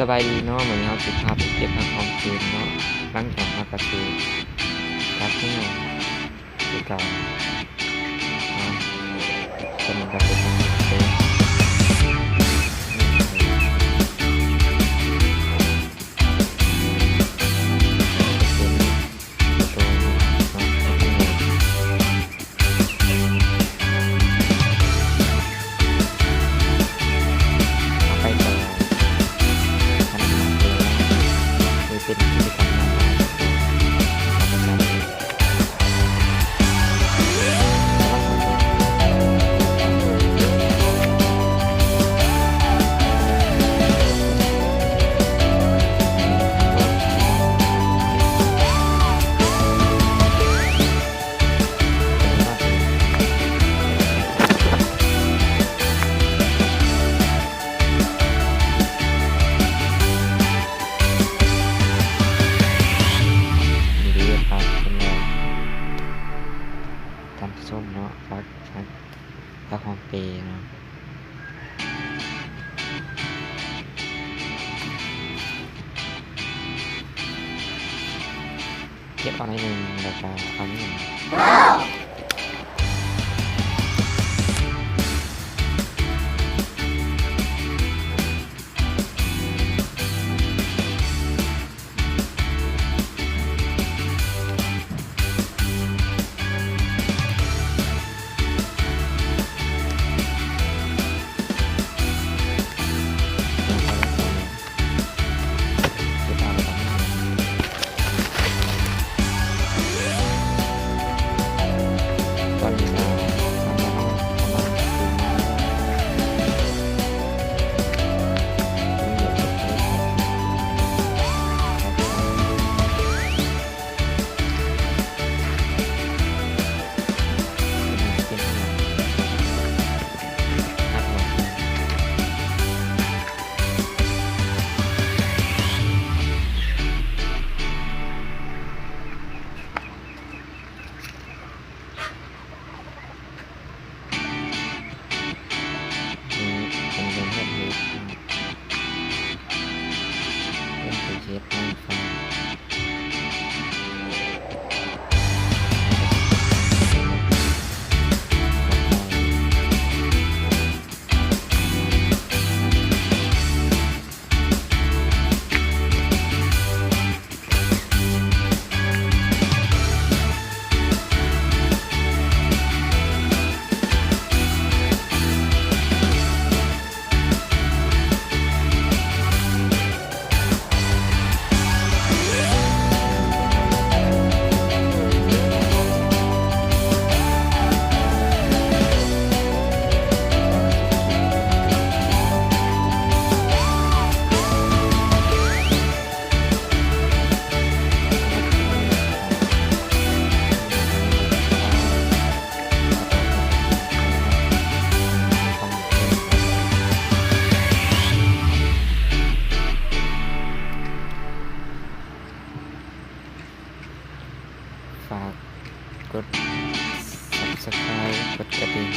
สบายดีเนาะเหมือนเราสิพาไปเก็บผักหอมคืนเนาะหลังจากมากระตือครับที่ไหนคือเก่าเนาะคนมันก็เป็นคนเต็มเอาไปต่อขนาดนั้นเลยคือเป็นกิจกรรมงานเอาไปทำ มีดีครับเป็นไงทำส้มเนาะฟักหอมเปรย์เนาะเก็บเอาหน่อยหนึ่งแล้วก็เอาหนึ่งเก็บเอาไปก่อนตอนนี้เราทำมาประมาณนี้เป็นเรื่องแบบนี้เป็นตัวเชฟให้ฟังฝากกด subscribe กดกระดิ่ง